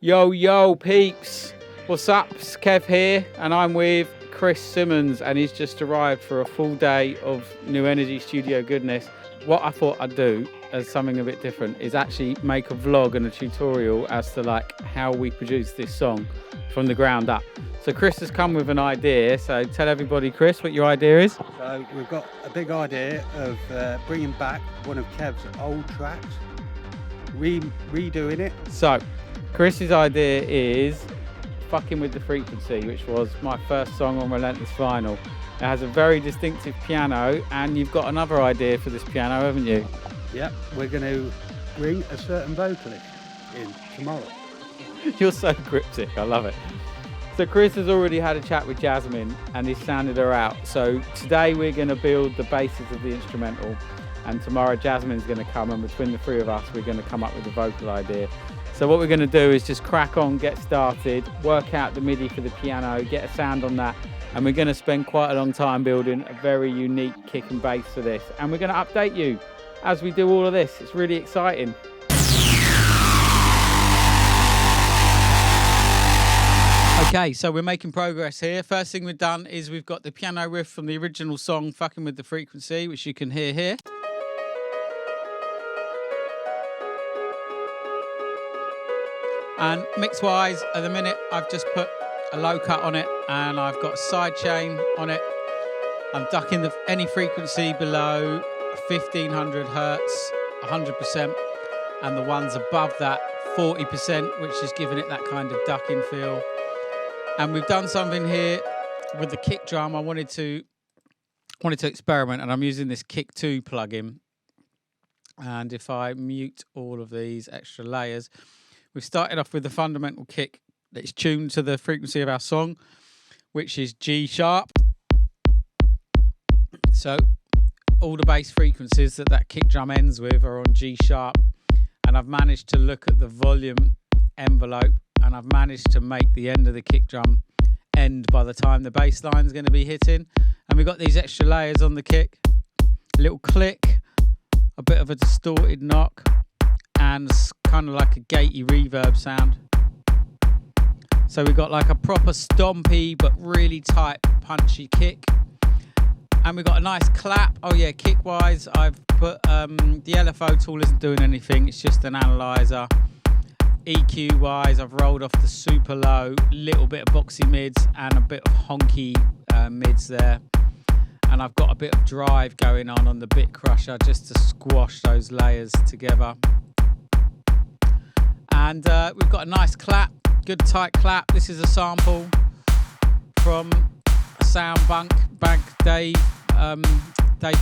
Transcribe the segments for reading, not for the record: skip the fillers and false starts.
Yo, peeps. What's up? It's Kev here, and I'm with Chris Simmons, and he's just arrived for a full day of New Energy studio goodness. What I thought I'd do as something a bit different is actually make a vlog and a tutorial as to like how we produce this song from the ground up. So Chris has come with an idea, so tell everybody, Chris, what your idea is. So we've got a big idea of bringing back one of Kev's old tracks, redoing it. So Chris's idea is Fucking With The Frequency, which was my first song on Relentless Vinyl. It has a very distinctive piano, and you've got another idea for this piano, haven't you? Yep, we're going to bring a certain vocalist in tomorrow. You're so cryptic, I love it. So Chris has already had a chat with Jasmine and he's sounded her out. So today we're going to build the basis of the instrumental, and tomorrow Jasmine's going to come, and between the three of us we're going to come up with a vocal idea. So what we're going to do is just crack on, get started, work out the MIDI for the piano, get a sound on that, and we're going to spend quite a long time building a very unique kick and bass for this. And we're going to update you as we do all of this. It's really exciting. Okay, so we're making progress here. First thing we've done is we've got the piano riff from the original song, Fucking With The Frequency, which you can hear here. And mix-wise, at the minute, I've just put a low cut on it, and I've got a side chain on it. I'm ducking any frequency below 1500 hertz, 100%, and the ones above that, 40%, which is giving it that kind of ducking feel. And we've done something here with the kick drum. I wanted to experiment, and I'm using this Kick 2 plugin. And if I mute all of these extra layers, we've started off with the fundamental kick that's tuned to the frequency of our song, which is G sharp. So all the bass frequencies that kick drum ends with are on G sharp. And I've managed to look at the volume envelope, and I've managed to make the end of the kick drum end by the time the bass line is going to be hitting. And we've got these extra layers on the kick, a little click, a bit of a distorted knock, and kind of like a gatey reverb sound. So we've got like a proper stompy but really tight punchy kick. And we've got a nice clap. Oh yeah, kick wise, I've put the LFO tool isn't doing anything, it's just an analyzer. EQ wise, I've rolled off the super low, little bit of boxy mids and a bit of honky mids there. And I've got a bit of drive going on the bit crusher just to squash those layers together. And we've got a nice clap, good tight clap. This is a sample from a sound bank, Dave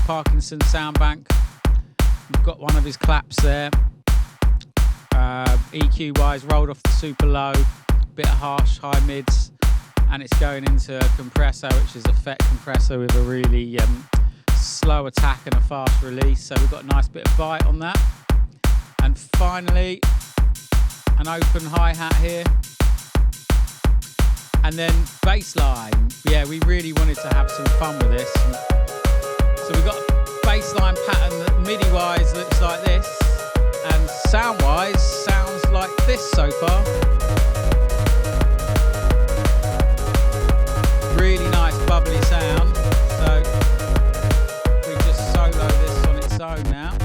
Parkinson sound bank. We've got one of his claps there. EQ wise, rolled off the super low, bit of harsh high mids, and it's going into a compressor, which is a FET compressor with a really slow attack and a fast release. So we've got a nice bit of bite on that. And finally, an open hi-hat here. And then bassline. Yeah, we really wanted to have some fun with this. So we've got a bassline pattern that MIDI-wise looks like this, and sound-wise sounds like this so far. Really nice bubbly sound. So we just solo this on its own now.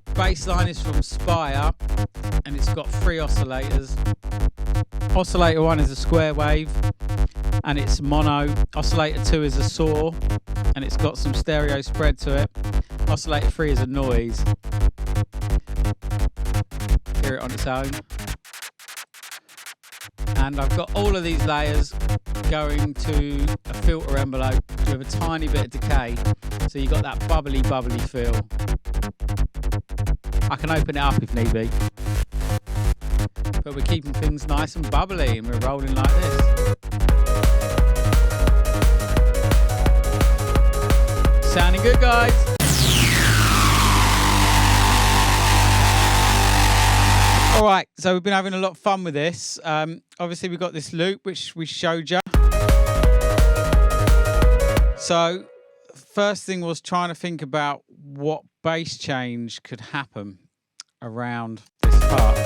The bass line is from Spire, and it's got 3 oscillators. Oscillator 1 is a square wave, and it's mono. Oscillator 2 is a saw, and it's got some stereo spread to it. Oscillator 3 is a noise. Hear it on its own. And I've got all of these layers going to a filter envelope with a tiny bit of decay, so you got that bubbly feel. I can open it up if need be, but we're keeping things nice and bubbly, and we're rolling like this. Sounding good, guys. All right, so we've been having a lot of fun with this. Obviously, we've got this loop, which we showed you. So first thing was trying to think about what bass change could happen. around this part.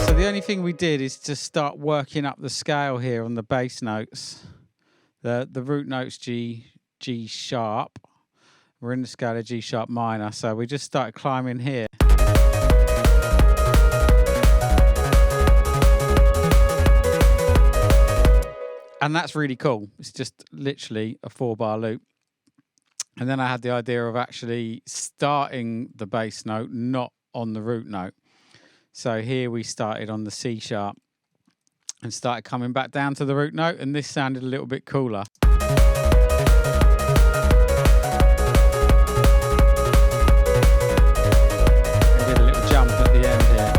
So the only thing we did is to start working up the scale here on the bass notes. The root notes G sharp. We're in the scale of G sharp minor, so we just started climbing here. And that's really cool. It's just literally a 4-bar loop. And then I had the idea of actually starting the bass note, not on the root note. So here we started on the C sharp and started coming back down to the root note, and this sounded a little bit cooler. And did a little jump at the end here.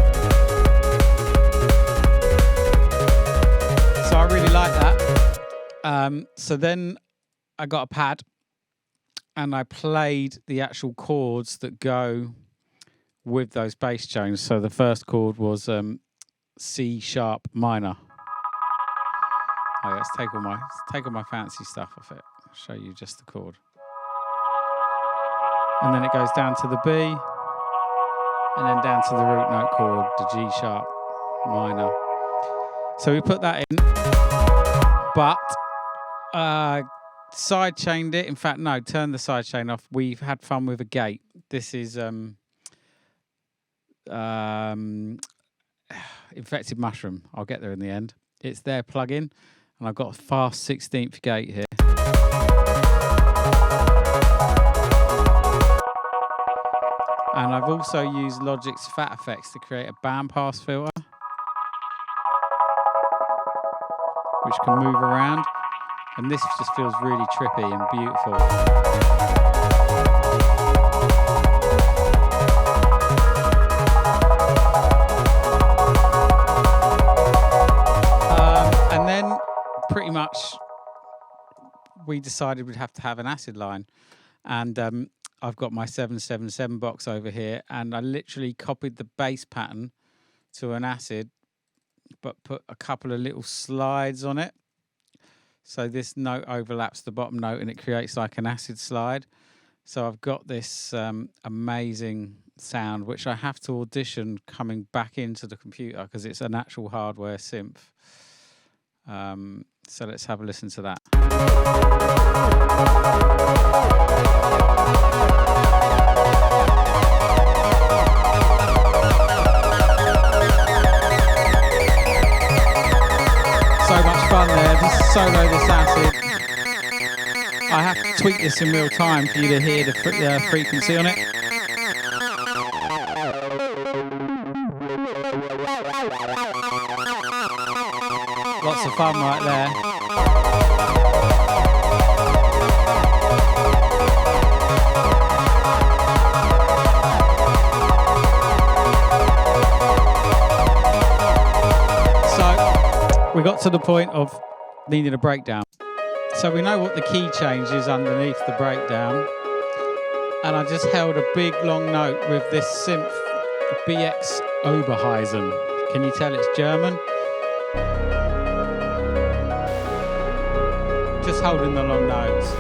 So I really like that. So then I got a pad and I played the actual chords that go with those bass tones. So the first chord was C sharp minor. Oh, let's take all my fancy stuff off it. I'll show you just the chord. And then it goes down to the B, and then down to the root note chord, the G sharp minor. So we put that in, but side chained it. In fact, no, turn the side chain off. We've had fun with a gate. This is infected mushroom. I'll get there in the end. It's their plug-in, and I've got a fast 16th gate here. And I've also used Logic's Fat Effects to create a bandpass filter, which can move around. And this just feels really trippy and beautiful. And then pretty much we decided we'd have to have an acid line. And I've got my 777 box over here, and I literally copied the bass pattern to an acid, but put a couple of little slides on it. So this note overlaps the bottom note and it creates like an acid slide. So I've got this amazing sound, which I have to audition coming back into the computer because it's an actual hardware synth. So let's have a listen to that. So much fun there. This solo, this acid. I have to tweak this in real time for you to hear the frequency on it. Lots of fun right there. We got to the point of needing a breakdown. So we know what the key change is underneath the breakdown. And I just held a big long note with this synth BX Oberheisen. Can you tell it's German? Just holding the long notes.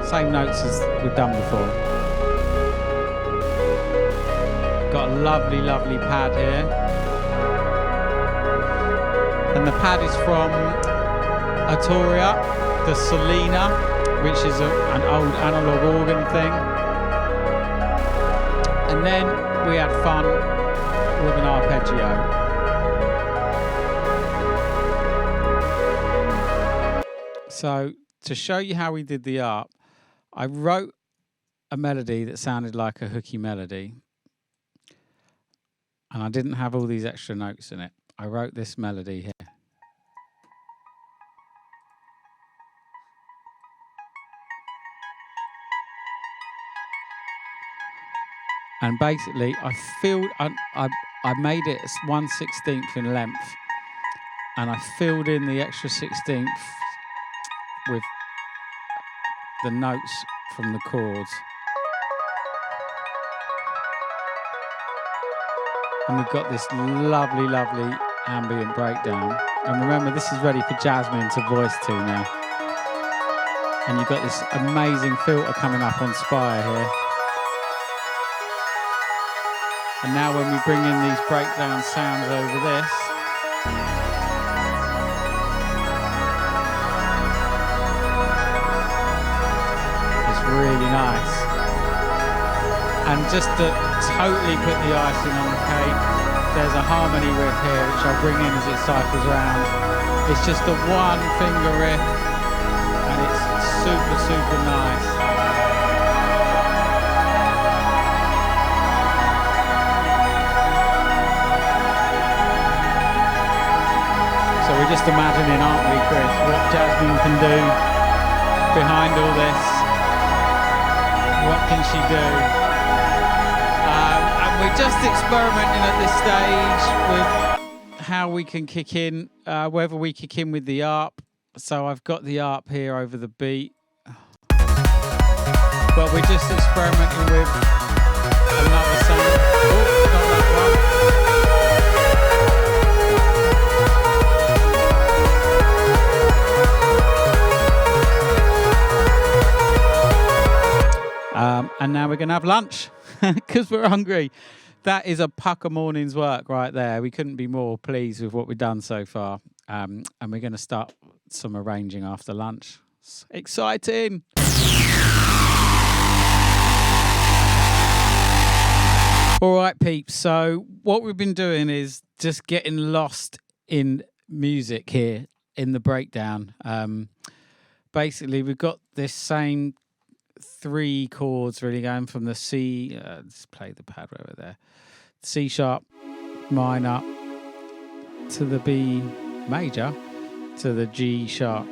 Same notes as we've done before. Got a lovely, lovely pad here. And the pad is from Arturia, the Selena, which is an old analog organ thing. And then we had fun with an arpeggio. So to show you how we did the art, I wrote a melody that sounded like a hooky melody. And I didn't have all these extra notes in it. I wrote this melody here. And basically, I made it 1/16 in length, and I filled in the extra 16th with the notes from the chords. And we've got this lovely, lovely ambient breakdown. And remember, this is ready for Jasmine to voice to now. And you've got this amazing filter coming up on Spire here. And now when we bring in these breakdown sounds over this, it's really nice. And just to totally put the icing on the cake, there's a harmony riff here which I'll bring in as it cycles round. It's just a one finger riff and it's super, super nice. So we're just imagining, aren't we, Chris, what Jasmine can do behind all this. What can she do? And we're just experimenting at this stage with how we can kick in, whether we kick in with the ARP. So I've got the ARP here over the beat. But we're just experimenting with another sound. Oh, not that one. And now we're going to have lunch because we're hungry. That is a pucker morning's work right there. We couldn't be more pleased with what we've done so far. And we're going to start some arranging after lunch. It's exciting. All right, peeps. So what we've been doing is just getting lost in music here in the breakdown. Basically, we've got this same 3 chords really going from the C, let's play the pad over there, C sharp minor to the B major to the G sharp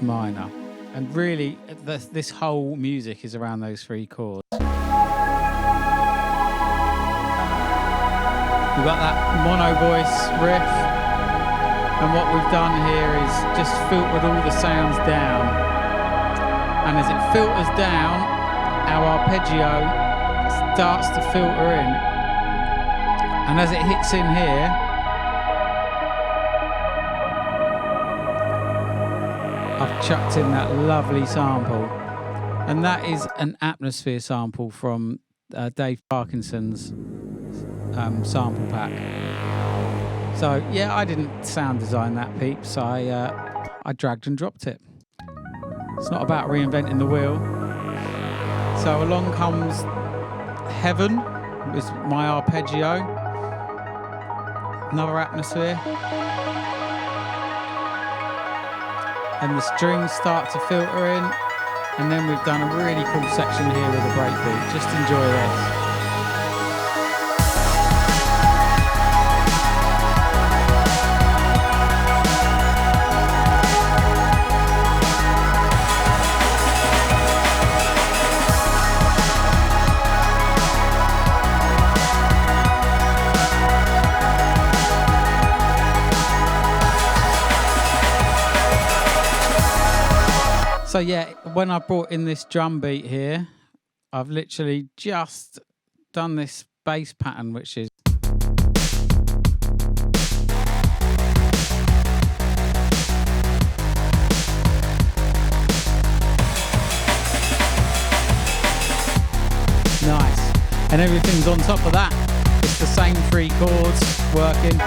minor, and really this whole music is around those 3 chords. We've got that mono voice riff, and what we've done here is just filtered all the sounds down. And as it filters down, our arpeggio starts to filter in. And as it hits in here, I've chucked in that lovely sample. And that is an Atmosphere sample from Dave Parkinson's sample pack. So yeah, I didn't sound design that, peeps. I dragged and dropped it. It's not about reinventing the wheel. So along comes Heaven with my arpeggio. Another Atmosphere. And the strings start to filter in. And then we've done a really cool section here with a breakbeat. Just enjoy this. So yeah, when I brought in this drum beat here, I've literally just done this bass pattern, which is nice. And everything's on top of that. It's the same 3 chords working.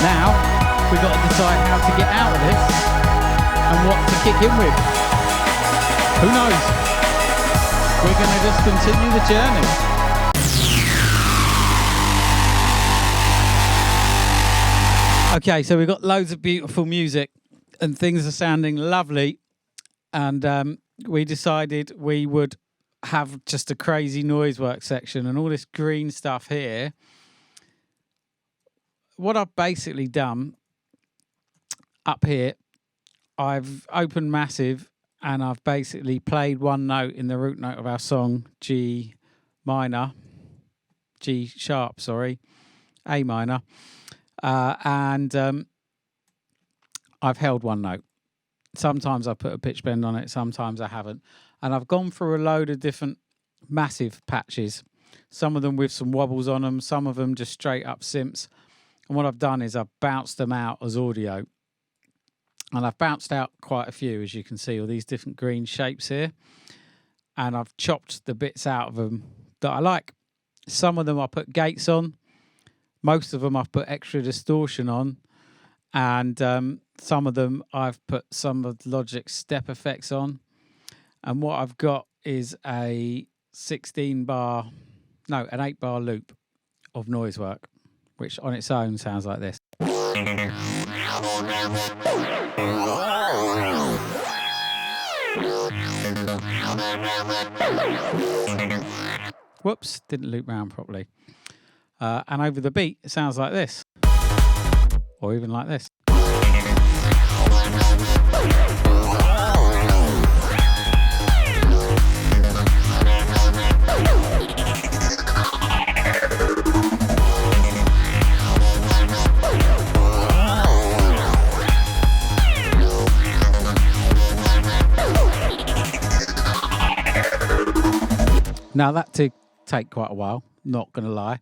Now, we've got to decide how to get out of this and what to kick in with. Who knows? We're going to just continue the journey. Okay, so we've got loads of beautiful music and things are sounding lovely. And we decided we would have just a crazy noise work section and all this green stuff here. What I've basically done up here, I've opened Massive and I've basically played one note in the root note of our song, G minor, G sharp, sorry, A minor. And I've held one note. Sometimes I put a pitch bend on it, sometimes I haven't. And I've gone through a load of different Massive patches. some of them with some wobbles on them, some of them just straight up synths. And what I've done is I've bounced them out as audio. And I've bounced out quite a few, as you can see, all these different green shapes here. And I've chopped the bits out of them that I like. Some of them I put gates on. Most of them I've put extra distortion on. And some of them I've put some of Logic's step effects on. And what I've got is an 8-bar loop of noise work, which on its own sounds like this. Whoops, didn't loop round properly. And over the beat, it sounds like this. Or even like this. Now that did take quite a while, not going to lie.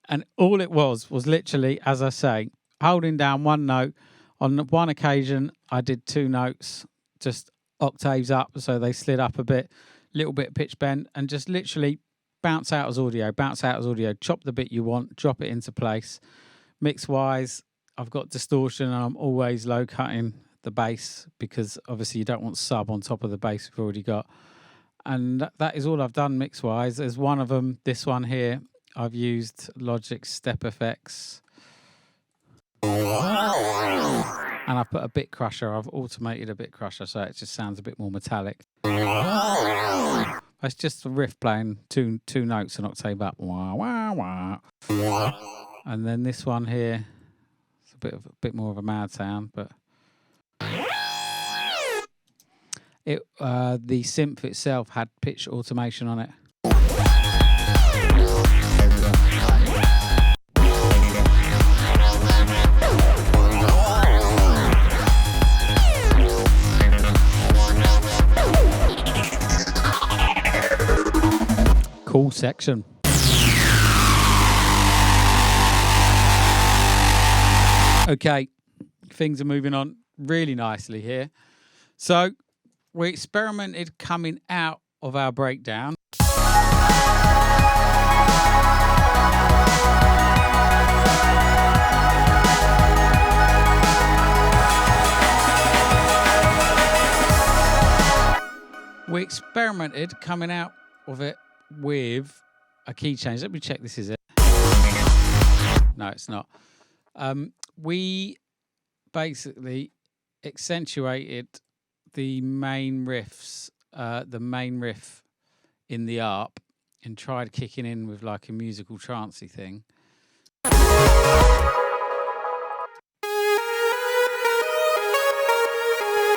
And all it was literally, as I say, holding down one note. On one occasion, I did 2 notes, just octaves up, so they slid up a bit, little bit pitch bend, and just literally bounce out as audio, chop the bit you want, drop it into place. Mix-wise, I've got distortion, and I'm always low-cutting the bass, because obviously you don't want sub on top of the bass we've already got. And that is all I've done mix-wise. There's one of them, this one here, I've used Logic's step effects. And I've put a bit crusher. I've automated a bit crusher, so it just sounds a bit more metallic. It's just a riff playing two notes an octave up. Wah, wah, wah. And then this one here, it's a bit more of a mad sound, but the synth itself had pitch automation on it. Cool section. Okay, things are moving on really nicely here. So we experimented coming out of our breakdown. We experimented coming out of it with a key change. Let me check this is it. No, it's not. We basically accentuated the main riffs, the main riff in the ARP, and tried kicking in with like a musical trancey thing.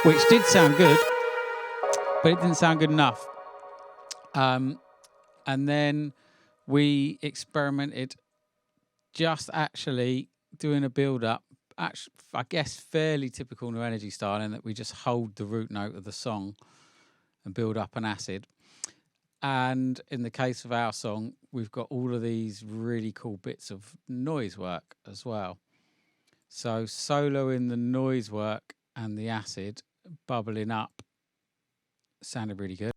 Which did sound good, but it didn't sound good enough. And then we experimented just actually doing a build-up, I guess fairly typical New Energy style, in that we just hold the root note of the song and build up an acid. And in the case of our song, we've got all of these really cool bits of noise work as well. So soloing the noise work and the acid bubbling up sounded really good.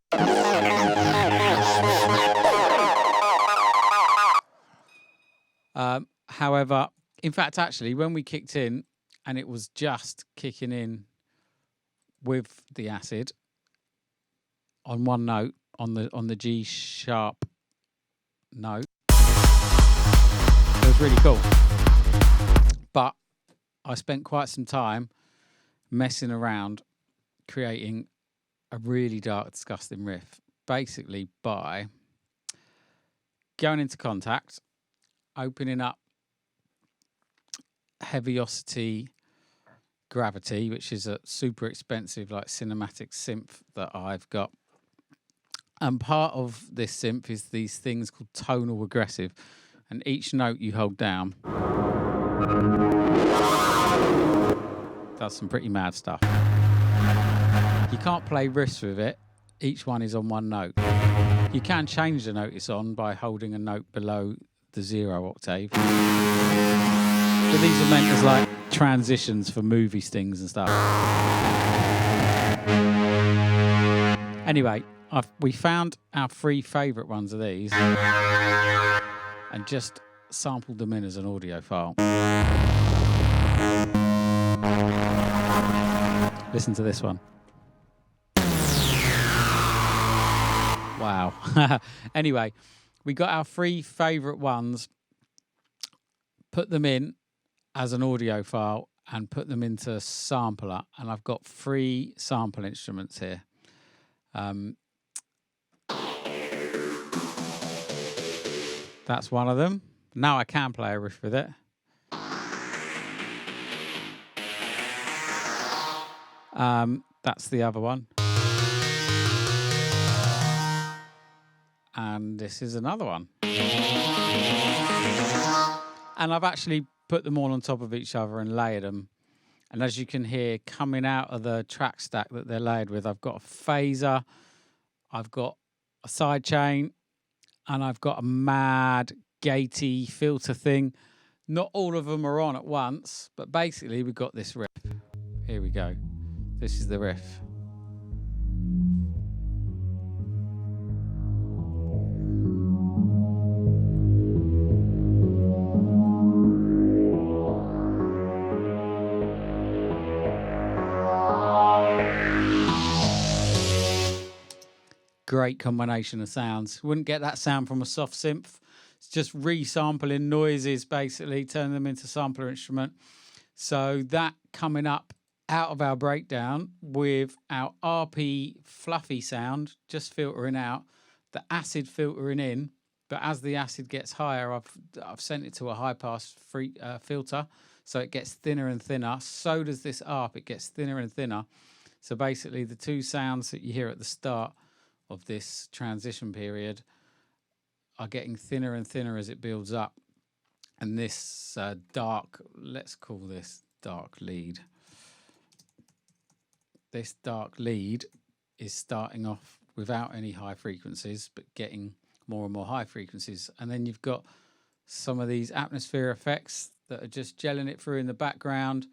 However, in fact, actually, when we kicked in and it was just kicking in with the acid on one note, on the G sharp note, it was really cool. But I spent quite some time messing around creating a really dark, disgusting riff, basically by going into Contact, opening up Heaviosity Gravity, which is a super expensive like cinematic synth that I've got. And part of this synth is these things called tonal regressive, and each note you hold down does some pretty mad stuff. You can't play riffs with it. Each one is on one note. You can change the notice on by holding a note below the 0 octave. But these are meant as like transitions for movie stings and stuff. Anyway, we found our 3 favourite ones of these and just sampled them in as an audio file. Listen to this one. Wow. Anyway, we got our 3 favourite ones, put them in as an audio file and put them into sampler. And I've got 3 sample instruments here. That's one of them. Now I can play a riff with it. That's the other one. And this is another one. And I've actually put them all on top of each other and layered them. And as you can hear, coming out of the track stack that they're layered with, I've got a phaser, I've got a sidechain, and I've got a mad gatey filter thing. Not all of them are on at once, but basically we've got this riff. Here we go. This is the riff. Great combination of sounds. Wouldn't get that sound from a soft synth. It's just resampling noises, basically, turn them into sampler instrument. So that coming up out of our breakdown with our RP fluffy sound, just filtering out, the acid filtering in. But as the acid gets higher, I've sent it to a high pass filter, so it gets thinner and thinner. So does this ARP, it gets thinner and thinner. So basically the 2 sounds that you hear at the start of this transition period are getting thinner and thinner as it builds up. And this dark, let's call this dark lead. This dark lead is starting off without any high frequencies, but getting more and more high frequencies. And then you've got some of these atmosphere effects that are just gelling it through in the background.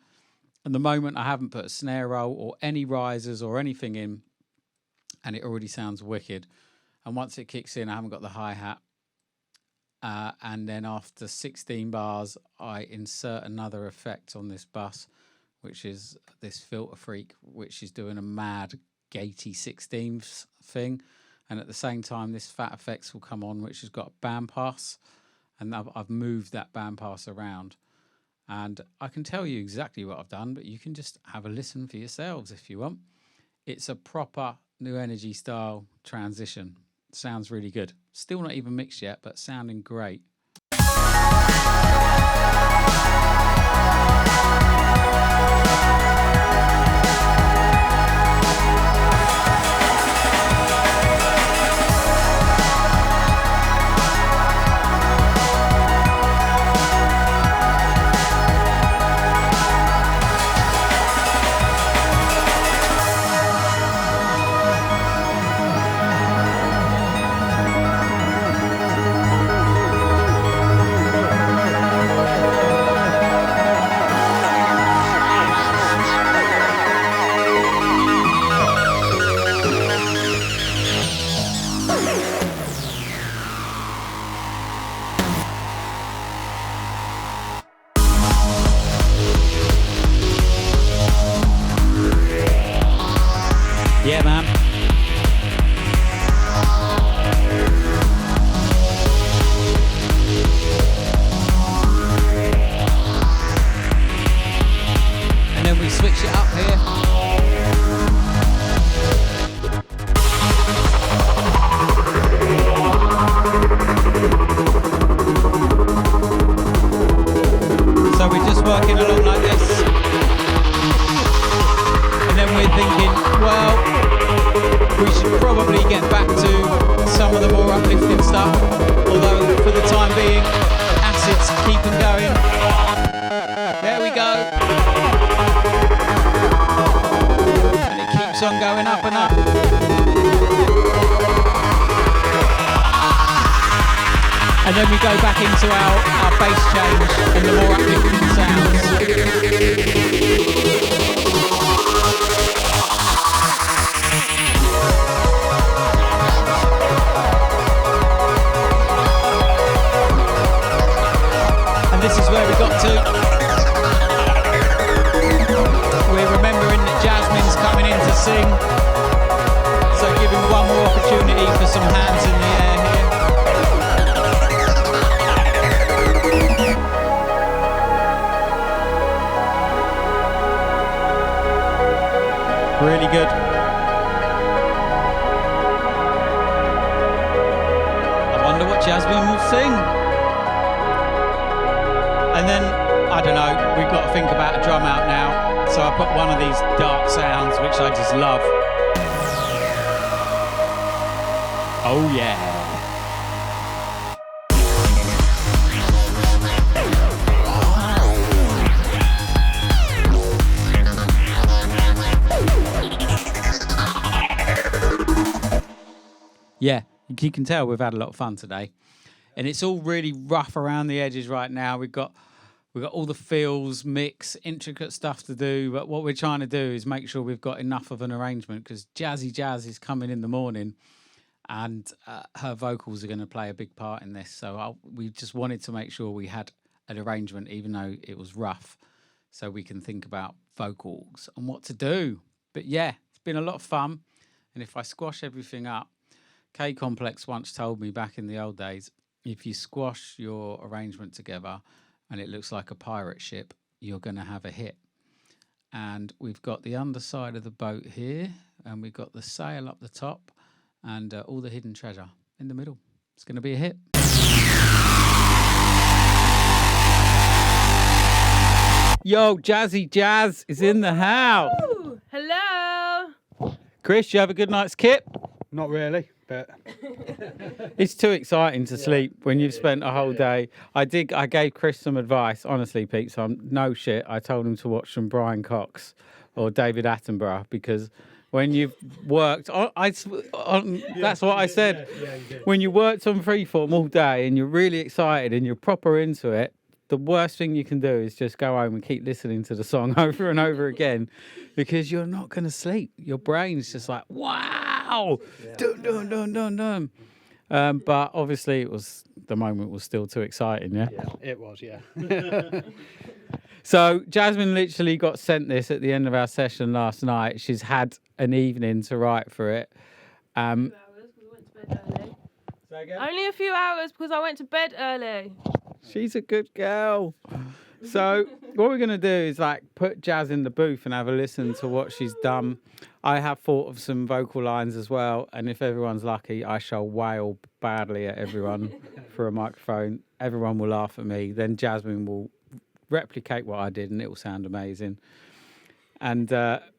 And the moment I haven't put a snare roll or any risers or anything in, and it already sounds wicked. And once it kicks in, I haven't got the hi-hat. And then after 16 bars, I insert another effect on this bus, which is this filter freak, which is doing a mad gatey 16ths thing. And at the same time, this fat effects will come on, which has got a bandpass. And I've moved that bandpass around. And I can tell you exactly what I've done, but you can just have a listen for yourselves if you want. It's a proper New Energy style transition. Sounds really good. Still not even mixed yet, but sounding great. Yeah, man. And then we switch it up here. So we're just working along like this. And then we're thinking, well, we should probably get back to some of the more uplifting stuff, although for the time being, acids keep them going. There we go. And it keeps on going up and up. And then we go back into our bass change and the more uplifting sounds. And this is where we got to. We're remembering that Jasmine's coming in to sing. So give him one more opportunity for some hands in the air here. Really good. I wonder what Jasmine will sing. And then, I don't know, we've got to think about a drum out now. So I put one of these dark sounds, which I just love. Oh yeah. Yeah, you can tell we've had a lot of fun today. And it's all really rough around the edges right now. We've got all the fills, mix, intricate stuff to do. But what we're trying to do is make sure we've got enough of an arrangement, because Jazzy Jazz is coming in the morning and her vocals are going to play a big part in this. So we just wanted to make sure we had an arrangement, even though it was rough, so we can think about vocals and what to do. But yeah, it's been a lot of fun. And if I squash everything up, K Complex once told me back in the old days, if you squash your arrangement together and it looks like a pirate ship, you're going to have a hit. And we've got the underside of the boat here, and we've got the sail up the top, and all the hidden treasure in the middle. It's going to be a hit. Yo, Jazzy Jazz is in the house. Ooh, hello. Chris, you have a good night's kip? Not really, but It's too exciting to sleep when you've spent a whole day. I gave Chris some advice, honestly, Pete. So no shit. I told him to watch some Brian Cox or David Attenborough, because when you've worked, that's what I said. When you worked on Freeform all day and you're really excited and you're proper into it, the worst thing you can do is just go home and keep listening to the song over and over again, because you're not going to sleep. Your brain's just like, wow, dun, dun, dun, dun, dun. But obviously the moment was still too exciting, yeah? yeah, it was, yeah. So Jasmine literally got sent this at the end of our session last night. She's had an evening to write for it. Only a few hours because I went to bed early. She's a good girl. So what we're going to do is put Jazz in the booth and have a listen to what she's done. I have thought of some vocal lines as well. And if everyone's lucky, I shall wail badly at everyone for a microphone. Everyone will laugh at me. Then Jasmine will replicate what I did and it will sound amazing. And You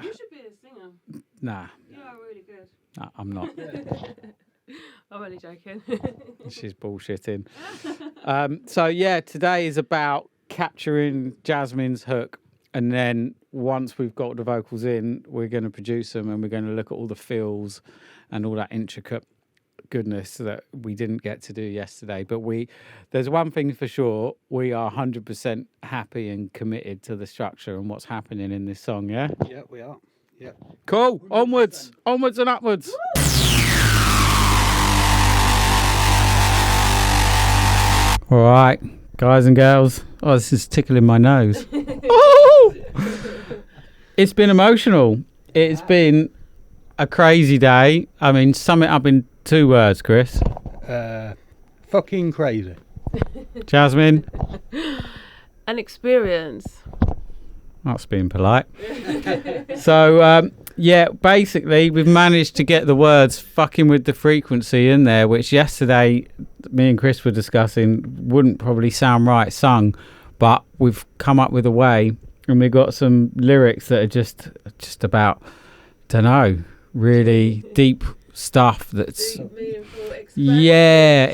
should be a singer. nah, You are really good. I'm not. I'm only joking. She's bullshitting. So yeah, today is about capturing Jasmine's hook, and then once we've got the vocals in, we're going to produce them and we're going to look at all the fills and all that intricate goodness that we didn't get to do yesterday. But there's one thing for sure, we are 100% happy and committed to the structure and what's happening in this song. Yeah, Yeah, we are. Yeah. cool. 100%. Onwards and upwards. All right, guys and girls. Oh, this is tickling my nose. Oh! It's been emotional. It's been a crazy day. I mean, sum it up in 2 words, Chris. Fucking crazy. Jasmine? An experience. That's being polite. So, yeah, basically, we've managed to get the words fucking with the frequency in there, which yesterday me and Chris were discussing wouldn't probably sound right sung, but we've come up with a way, and we've got some lyrics that are just about, don't know, really deep stuff that's Deep, meaningful,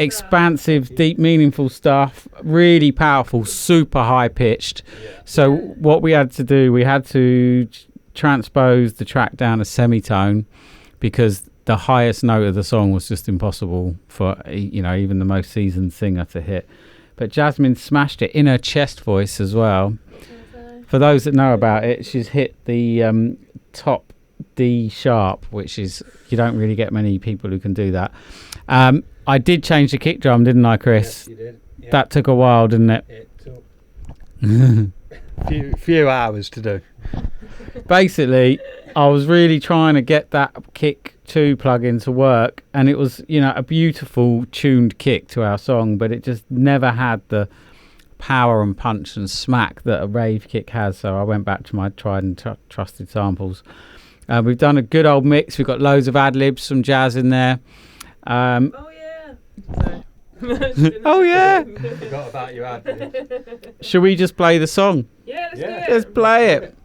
expansive, deep, meaningful stuff, really powerful, super high pitched. So what we had to do, we had to transpose the track down a semitone, because the highest note of the song was just impossible for even the most seasoned singer to hit. But Jasmine smashed it in her chest voice as well. For those that know about it, she's hit the top D sharp, which is, you don't really get many people who can do that. I did change the kick drum, didn't I, Chris? Yes, you did. Yeah. That took a while, didn't it? It took few hours to do. Basically, I was really trying to get that kick 2 plug-in to work, and it was, a beautiful tuned kick to our song, but it just never had the power and punch and smack that a rave kick has. So I went back to my tried and trusted samples. We've done a good old mix. We've got loads of ad-libs, some jazz in there. Oh yeah. Sorry. Oh yeah. Forgot about your ad. Should we just play the song? Yeah, let's do it. Let's play it.